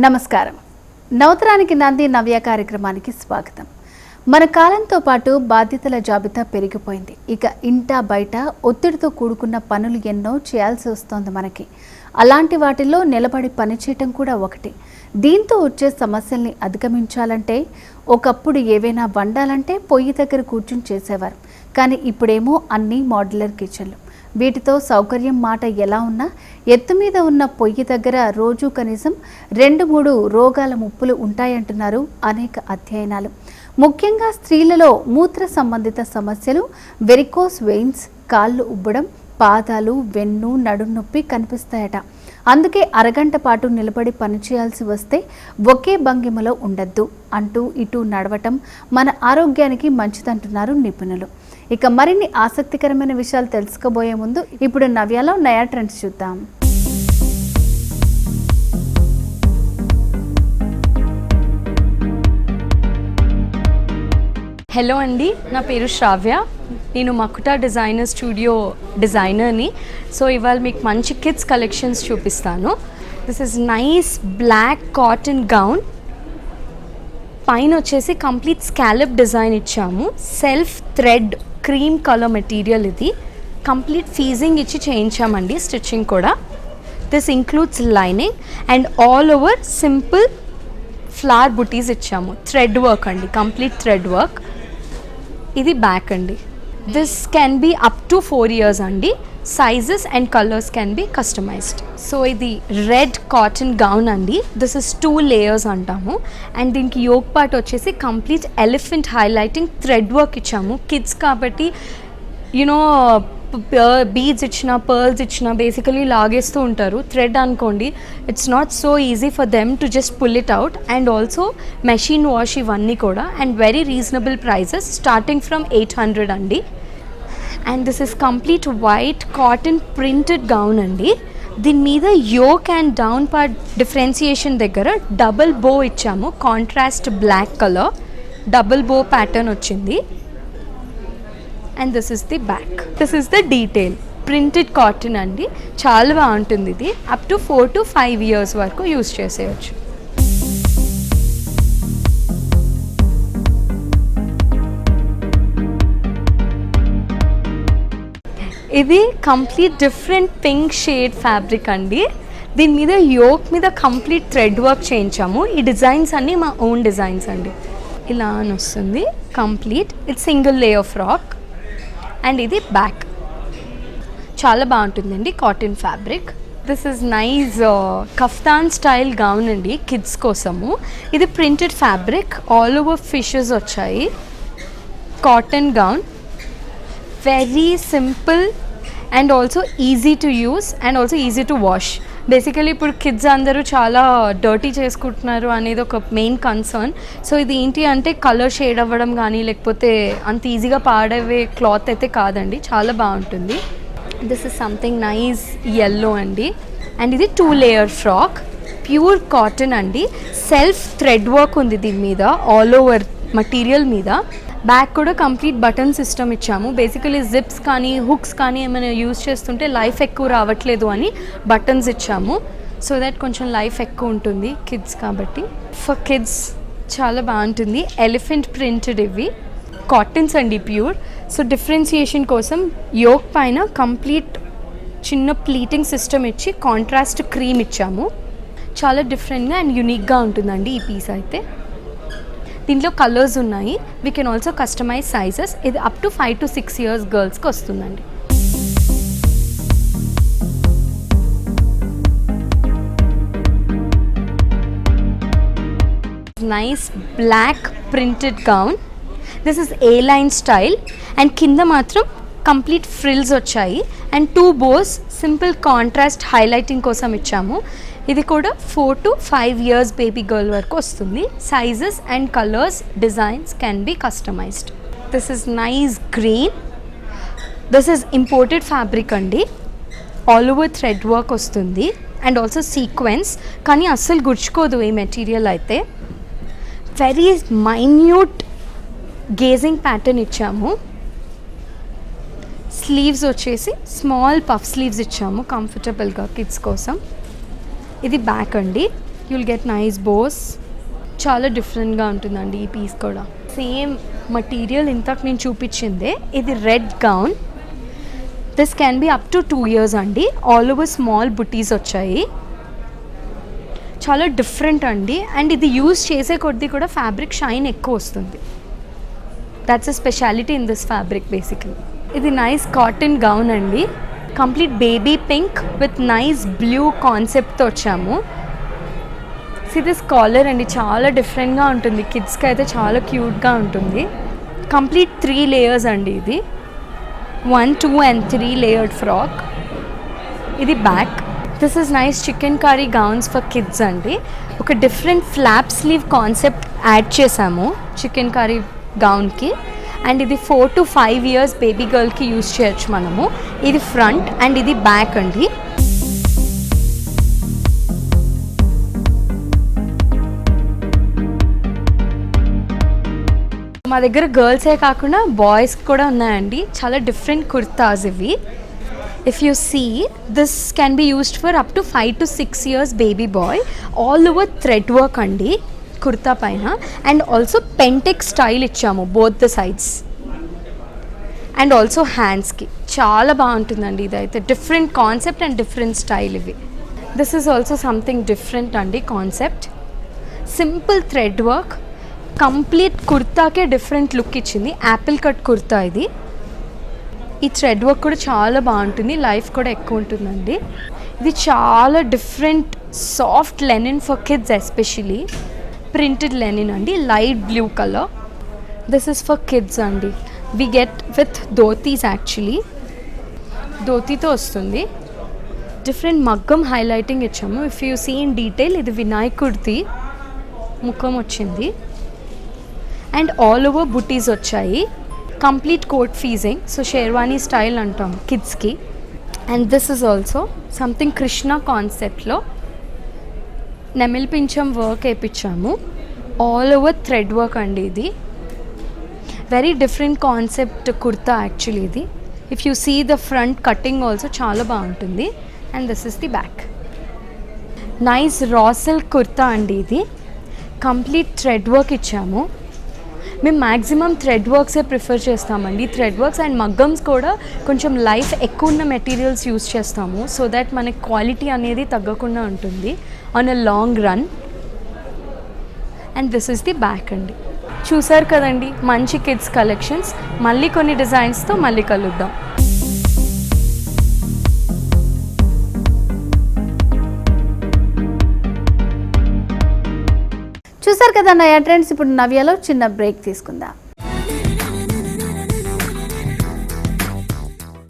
నమస్కారం. నవతరానికి నాంది నవ్య కార్యక్రమానికి స్వాగతం. మన కాలంతో పాటు బాధ్యతల జాబితా పెరిగిపోయింది. ఇక ఇంట బయట ఒత్తిడితో కూడుకున్న పనులు ఎన్నో చేయాల్సి వస్తోంది మనకి. అలాంటి వాటిల్లో నిలబడి పనిచేయటం కూడా ఒకటి. దీంతో వచ్చే సమస్యల్ని అధిగమించాలంటే ఒకప్పుడు ఏవైనా వండాలంటే పొయ్యి దగ్గర కూర్చుని చేసేవారు. కానీ ఇప్పుడేమో అన్నీ మోడ్యులర్ కిచెన్లు. వీటితో సౌకర్యం మాట ఎలా ఉన్నా ఎత్తు మీద ఉన్న పొయ్యి దగ్గర రోజు కనీసం 2-3 రోగాల ముప్పులు ఉంటాయంటున్నారు అనేక అధ్యయనాలు. ముఖ్యంగా స్త్రీలలో మూత్ర సంబంధిత సమస్యలు, వెరికోస్ వెయిన్స్, కాళ్ళు ఉబ్బడం, పాదాలు, వెన్ను, నడుం నొప్పి కనిపిస్తాయట. అందుకే అరగంట పాటు నిలబడి పనిచేయాల్సి వస్తే ఒకే భంగిమలో ఉండద్దు, అంటూ ఇటు నడవటం మన ఆరోగ్యానికి మంచిదంటున్నారు నిపుణులు. ఇక మరిన్ని ఆసక్తికరమైన విషయాలు తెలుసుకోబోయే ముందు ఇప్పుడు నవ్యాలో నయా ట్రెండ్స్ చూద్దాం. హలో అండి, నా పేరు శ్రావ్య. నేను మకుటా డిజైనర్ స్టూడియో డిజైనర్ని. సో ఇవాళ మీకు మంచి కిడ్స్ కలెక్షన్స్ చూపిస్తాను. This is nice black cotton gown. పైన వచ్చేసి కంప్లీట్ స్కాలప్ డిజైన్ ఇచ్చాము. Self thread cream colour material. ఇది కంప్లీట్ ఫీజింగ్ ఇచ్చి చేయించామండి, స్టిచ్చింగ్ కూడా. This includes lining and all over simple flower బుటీస్ ఇచ్చాము. థ్రెడ్ వర్క్ అండి, కంప్లీట్ థ్రెడ్ వర్క్. ఇది బ్యాక్ అండి. This can be up to 4 years అండి. Sizes and colours can be customised. So ఇది రెడ్ కాటన్ గౌన్ అండి. This is 2 layers అంటాము. And దీనికి యోక్ పార్ట్ వచ్చేసి complete elephant highlighting thread work ఇచ్చాము. Kids కాబట్టి యూనో బీడ్స్ ఇచ్చిన, పర్ల్స్ ఇచ్చిన బేసికలీ లాగేస్తూ ఉంటారు. థ్రెడ్ అనుకోండి, it's not so easy for them to just pull it out. And also machine wash ఇవన్నీ కూడా. And very reasonable prices, starting from 800 అండి. And this is complete white cotton printed gown అండి. దీని మీద yoke and down part differentiation దగ్గర double bow ఇచ్చాము. Contrast black colour double bow pattern వచ్చింది. And this is the back. This is the detail. Printed cotton అండి, చాలా బాగుంటుంది. ఇది అప్ టు 4 to 5 years వరకు యూస్ చేసేయచ్చు. ఇది complete different pink shade fabric అండి. దీని మీద యోక్ మీద కంప్లీట్ థ్రెడ్ వర్క్ చేయించాము. ఈ డిజైన్స్ అన్నీ మా ఓన్ డిజైన్స్ అండి. ఇలా అని వస్తుంది complete. It's single layer frock. And ఇది బ్యాక్. చాలా బాగుంటుందండి cotton fabric. This is nice kaftan style gown అండి, కిడ్స్ కోసము. ఇది printed fabric, all over fishes వచ్చాయి. Cotton gown, very simple and also easy to use and also easy to wash. Basically ఇప్పుడు kids అందరూ చాలా dirty చేసుకుంటున్నారు అనేది ఒక మెయిన్ కన్సర్న్. సో ఇది ఏంటి అంటే కలర్ షేడ్ అవ్వడం కానీ లేకపోతే అంత ఈజీగా పాడవే క్లాత్ అయితే కాదండి, చాలా బాగుంటుంది. This is something nice yellow అండి. అండ్ ఇది 2 layer ఫ్రాక్, ప్యూర్ కాటన్ అండి. సెల్ఫ్ థ్రెడ్ వర్క్ ఉంది దీని మీద, ఆల్ ఓవర్ మటీరియల్ మీద. బ్యాక్ కూడా కంప్లీట్ బటన్ సిస్టమ్ ఇచ్చాము. బేసికలీ జిప్స్ కానీ హుక్స్ కానీ ఏమైనా యూజ్ చేస్తుంటే లైఫ్ ఎక్కువ రావట్లేదు అని బటన్స్ ఇచ్చాము. సో దట్ కొంచెం లైఫ్ ఎక్కువ ఉంటుంది కిడ్స్ కాబట్టి. ఫర్ కిడ్స్ చాలా బాగుంటుంది. ఎలిఫెంట్ ప్రింటెడ్ ఇవి కాటన్స్ అండి, ప్యూర్. సో డిఫరెన్సియేషన్ కోసం యోక్ పైన కంప్లీట్ చిన్న ప్లీటింగ్ సిస్టమ్ ఇచ్చి కాంట్రాస్ట్ క్రీమ్ ఇచ్చాము. చాలా డిఫరెంట్గా అండ్ యూనిక్గా ఉంటుందండి ఈ పీస్ అయితే. దీంట్లో కలర్స్ ఉన్నాయి. We can also customise sizes. ఇది అప్ టు 5 to 6 years గర్ల్స్కి వస్తుందండి. Nice black printed gown. This is A-line style and కింద మాత్రం కంప్లీట్ ఫ్రిల్స్ వచ్చాయి and 2 bows simple contrast highlighting కోసం ఇచ్చాము. ఇది కూడా 4 to 5 years బేబీ గర్ల్ వరకు వస్తుంది. Sizes and colours, designs can be customised. This is nice green. This is imported fabric అండి. ఆల్ ఓవర్ థ్రెడ్ వర్క్ వస్తుంది అండ్ ఆల్సో సీక్వెన్స్, కానీ అస్సలు గుర్చుకోదు ఈ మెటీరియల్ అయితే. వెరీ మైన్యూట్ గేజింగ్ ప్యాటర్న్ ఇచ్చాము. స్లీవ్స్ వచ్చేసి స్మాల్ పఫ్ స్లీవ్స్ ఇచ్చాము కంఫర్టబుల్గా కిడ్స్ కోసం. ఇది బ్యాక్ అండి. You'll get nice bows. చాలా డిఫరెంట్గా ఉంటుందండి ఈ పీస్ కూడా. సేమ్ మటీరియల్ ఇంతకు నేను చూపించిందే. ఇది red gown. This can be up to 2 years అండి. ఆల్ ఓవర్ స్మాల్ బుటీస్ వచ్చాయి. చాలా డిఫరెంట్ అండి. అండ్ ఇది యూజ్ చేసే కొద్దీ కూడా ఫ్యాబ్రిక్ షైన్ ఎక్కువ వస్తుంది. That's a speciality in this fabric basically. ఇది నైస్ కాటన్ గౌన్ అండి. Complete baby pink with nice blue కాన్సెప్ట్తో వచ్చాము. దిస్ కాలర్ అండి చాలా డిఫరెంట్గా ఉంటుంది. కిడ్స్కి అయితే చాలా క్యూట్గా ఉంటుంది. కంప్లీట్ 3 layers అండి. ఇది 1, 2 and 3 layered ఫ్రాక్. ఇది back. This is nice chikankari gowns for kids అండి. ఒక different flap sleeve concept add చేసాము చికెన్ కర్రీ గౌన్కి. అండ్ ఇది 4 to 5 years బేబీ గర్ల్కి యూజ్ చేయొచ్చు మనము. ఇది ఫ్రంట్ అండ్ ఇది బ్యాక్ అండి. మా దగ్గర గర్ల్సే కాకుండా బాయ్స్ కూడా ఉన్నాయండి. చాలా డిఫరెంట్ కుర్తాస్ ఇవి. If you see this can be used for up to 5 to 6 years baby boy. All over thread work అండి కుర్తా పైన. అండ్ ఆల్సో పెంటెక్ స్టైల్ ఇచ్చాము both the sides. And also హ్యాండ్స్కి చాలా బాగుంటుందండి. ఇదైతే different concept and different style ఇవి. This is also something different అండి concept. Simple thread work complete కుర్తాకే డిఫరెంట్ లుక్ ఇచ్చింది. యాపిల్ కట్ కుర్తా ఇది. ఈ థ్రెడ్ వర్క్ కూడా చాలా బాగుంటుంది. లైఫ్ కూడా ఎక్కువ ఉంటుందండి. ఇది చాలా different soft linen for kids especially. Printed linen అండి. Light blue colour. This is for kids అండి. We get with dhotis actually. ధోతీతో వస్తుంది. డిఫరెంట్ మగ్గం హైలైటింగ్ ఇచ్చాము. If you see in detail ఇది వినాయకుడిది ముఖం వచ్చింది. అండ్ ఆల్ ఓవర్ బుటీస్ వచ్చాయి. కంప్లీట్ కోట్ ఫీజింగ్. సో షేర్వానీ స్టైల్ అంటాం కిడ్స్కి. And this is also something Krishna కాన్సెప్ట్లో నెమిల్ పింఛం వర్క్ వేయించాము. ఆల్ ఓవర్ థ్రెడ్ వర్క్ అండి. ఇది very different concept kurta actually ఇది. If you see the front cutting also చాలా బాగుంటుంది. And this is the back. Nice raw silk kurta అండి. ఇది కంప్లీట్ థ్రెడ్ వర్క్ ఇచ్చాము. మేము మ్యాక్సిమం థ్రెడ్ వర్క్సే ప్రిఫర్ చేస్తామండి. థ్రెడ్ వర్క్స్ అండ్ మగ్గమ్స్ కూడా కొంచెం లైఫ్ ఎక్కువ ఉన్న మెటీరియల్స్ యూస్ చేస్తాము. సో దట్ మనకి క్వాలిటీ అనేది తగ్గకుండా ఉంటుంది on a long run. And this is the back అండి. చూసారు కదండి మంచి కిడ్స్ కలెక్షన్స్. మళ్ళీ కొన్ని డిజైన్స్తో మళ్ళీ కలుద్దాం. చూసారు కదా నయా ట్రెండ్స్. ఇప్పుడు నవ్యలో చిన్న బ్రేక్ తీసుకుందాం.